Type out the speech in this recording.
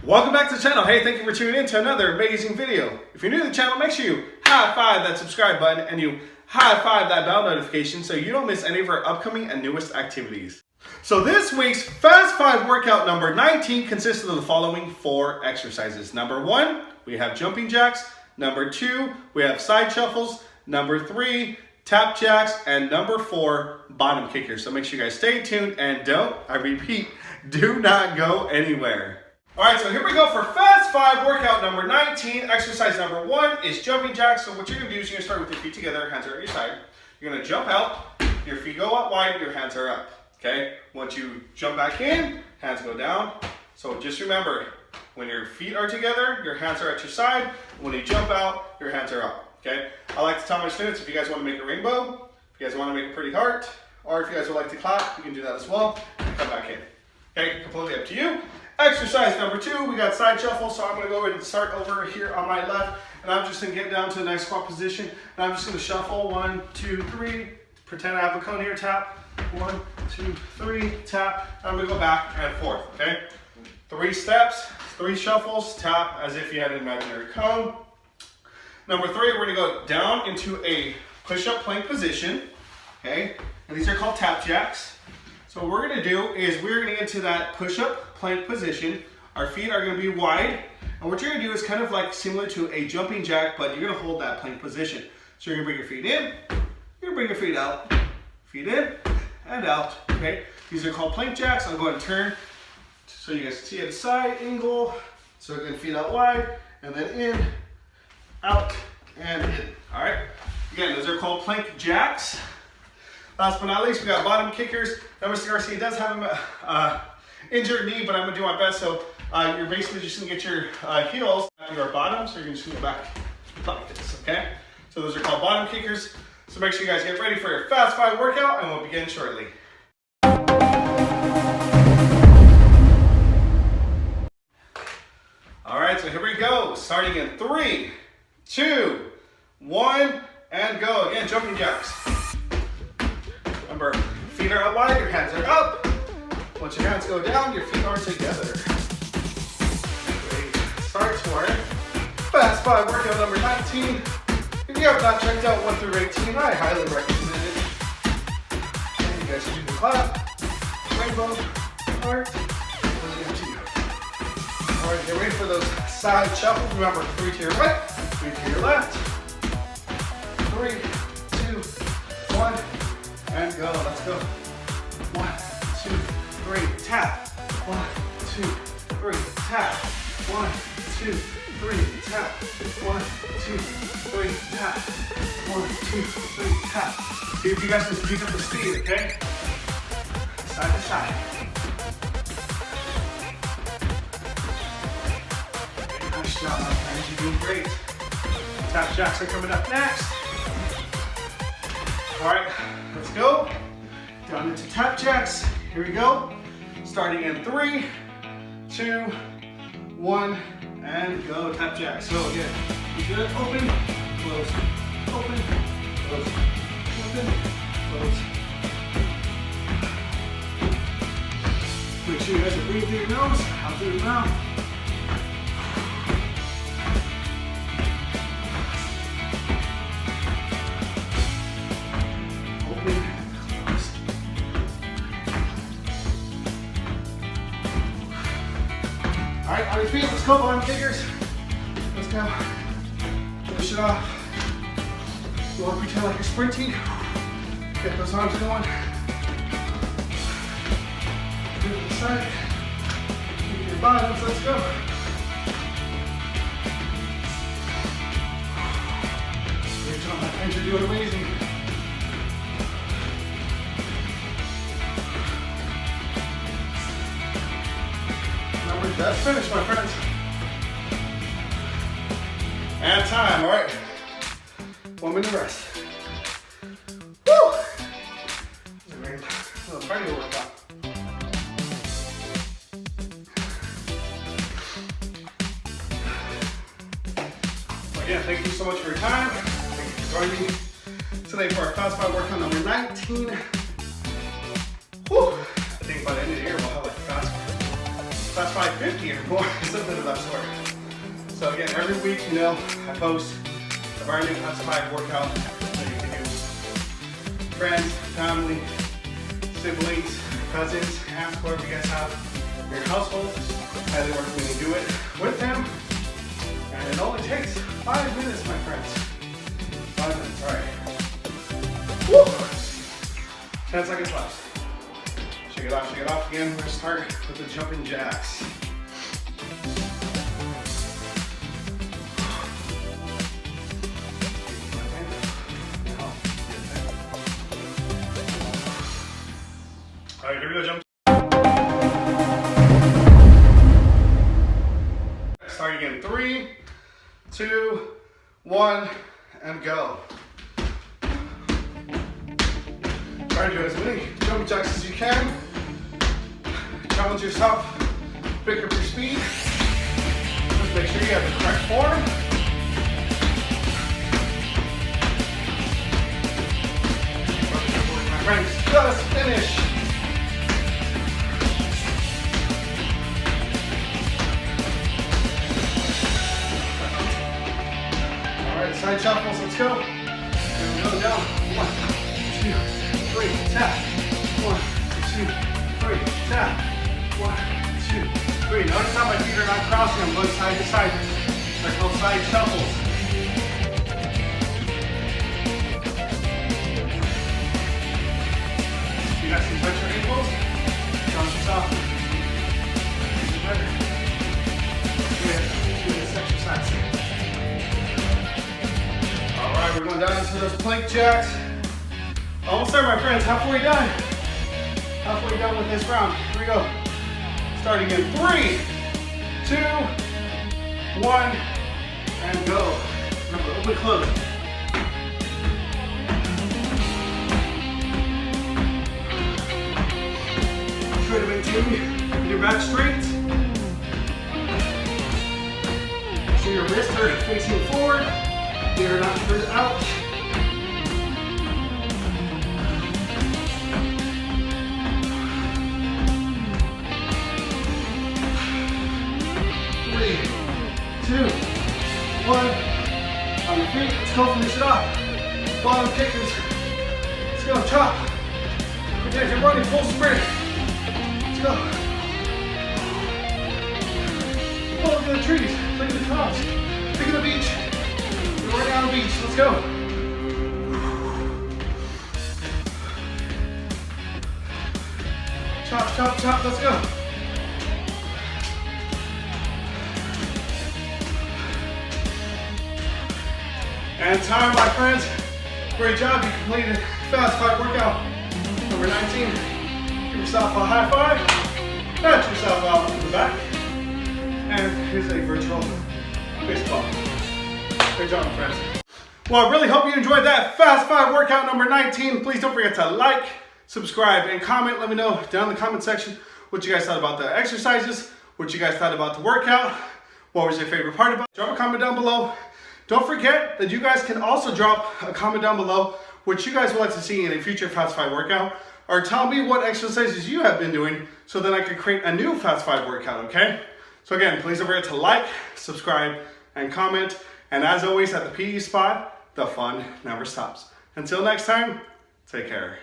Welcome back to the channel. Hey, thank you for tuning in to another amazing video. If you're new to the channel, make sure you high five that subscribe button and you high five that bell notification so you don't miss any of our upcoming and newest activities. So this week's Fast 5 workout number 19 consists of the following 4 exercises. Number 1, we have jumping jacks. Number 2, we have side shuffles. Number 3, tap jacks. And number 4, bottom kickers. So make sure you guys stay tuned and I repeat, do not go anywhere. Alright, so here we go for Fast 5 workout number 19. Exercise number 1 is jumping jacks. So what you're going to do is you're going to start with your feet together, hands are at your side. You're going to jump out, your feet go up wide, your hands are up. Okay, once you jump back in, hands go down. So just remember, when your feet are together, your hands are at your side. When you jump out, your hands are up. Okay, I like to tell my students, if you guys want to make a rainbow, if you guys want to make a pretty heart, or if you guys would like to clap, you can do that as well. Come back in. Okay, completely up to you. Exercise number 2, we got side shuffle. So I'm going to go ahead and start over here on my left, and I'm just going to get down to a nice squat position, and I'm just going to shuffle 1, 2, 3. Pretend I have a cone here, tap. 1, 2, 3, tap. I'm going to go back and forth, okay? 3 steps, 3 shuffles, tap as if you had an imaginary cone. Number 3, we're going to go down into a push-up plank position, okay? And these are called tap jacks. So what we're going to do is we're going to get into that push-up plank position. Our feet are going to be wide. And what you're going to do is kind of like similar to a jumping jack, but you're going to hold that plank position. So you're going to bring your feet in, you're going to bring your feet out, feet in, and out, okay? These are called plank jacks. I'll go ahead and turn so you guys can see at a side angle. So again, feet out wide, and then in, out, and in, all right? Again, those are called plank jacks. Last but not least, we got bottom kickers. Now, Mr. Garcia does have an injured knee, but I'm gonna do my best. So you're basically just gonna get your heels at your bottom, so you're gonna just go back like this, okay? So those are called bottom kickers. So make sure you guys get ready for your Fast 5 workout, and we'll begin shortly. All right, so here we go. Starting in 3, 2, 1, and go. Again, jumping jacks. Remember, feet are up wide, your hands are up. Once your hands go down, your feet are together. Great. Start to our Fast 5 workout number 19. If you have not checked out 1 through 18, I highly recommend it. And you guys can do the clap, rainbow, heart, really up to you. All right, get ready for those side shuffles. Remember, 3 to your right, 3 to your left. 3, 2, 1, and go. Let's go. 1, 2, 3, tap. 1, 2, 3, tap. 1, 2, 3, tap. 1, 2, 3, tap. 1, 2, 3, tap. See if you guys can speed up the speed, okay? Side to side. Nice job, my friends. You're doing great. Tap jacks are coming up next. All right, let's go. Down into tap jacks. Here we go. Starting in 3, 2, 1, and go. Tap jacks. So again, you good. Open, close, open, close, open, close. Make sure you guys are breathing through your nose, out through your mouth. Open, close. All right, on your feet, let's go, bottom kickers. Let's go. Finish it off. You want to pretend like you're sprinting. Get those arms going. Do it to the side. Keep your bottoms, let's go. Great job, my friends, you're doing amazing. We're just finished, my friends. And time, all right. 1 minute rest. Woo! It's a great little cardio workout. Again, thank you so much for your time. Thank you for joining me today for our Fast 5 workout number 19. Woo! I think by the end of the year we'll have like Fast Fast 550 or something of that sort. So again, every week, you know, I post a brand new Fast 5 workout that you can do. Friends, family, siblings, cousins, aunts, whoever you guys have in your household. Highly recommend you do it with them. And it only takes 5 minutes, my friends. 5 minutes, all right. Woo! 10 seconds left. Shake it off again. We're gonna start with the jumping jacks. All right, here we go, jump. Start again, 3, 2, 1, and go. Try to do as many jumping jacks as you can. Challenge yourself, pick up your speed. Just make sure you have the correct form. My friends, just finish. Alright, side shuffles, let's go. And we go down. 1, 2, 3, tap. 1, 2, 3, tap. 1, 2, 3. Notice how my feet are not crossing, I'm going side to side. They're called side shuffles. You guys can touch your ankles. Challenge yourself. Even better. Do this exercise. Alright, we're going down into those plank jacks. Almost there, my friends. Halfway done. Halfway done with this round. Here we go. Starting in 3, 2, 1, and go. Remember, open, close. Try to maintain your back straight. Make sure your wrists are facing forward. They are not turned out. Two, 1, on your feet, let's go finish it off. Bottom kickers, let's go, chop. Pretend you're running full sprint. Let's go. Pull up to the trees, look at the clouds, look at the beach. We're running on the beach, let's go. Chop, chop, chop, let's go. And time, my friends. Great job. You completed Fast 5 workout number 19. Give yourself a high five. Pat yourself out in the back. And here's a virtual fist bump. Great job, my friends. Well, I really hope you enjoyed that Fast 5 workout number 19. Please don't forget to like, subscribe, and comment. Let me know down in the comment section what you guys thought about the exercises, what you guys thought about the workout, what was your favorite part about it. Drop a comment down below. Don't forget that you guys can also drop a comment down below what you guys would like to see in a future Fast 5 workout, or tell me what exercises you have been doing so that I can create a new Fast 5 workout, okay? So again, please don't forget to like, subscribe, and comment. And as always, at the PE spot, the fun never stops. Until next time, take care.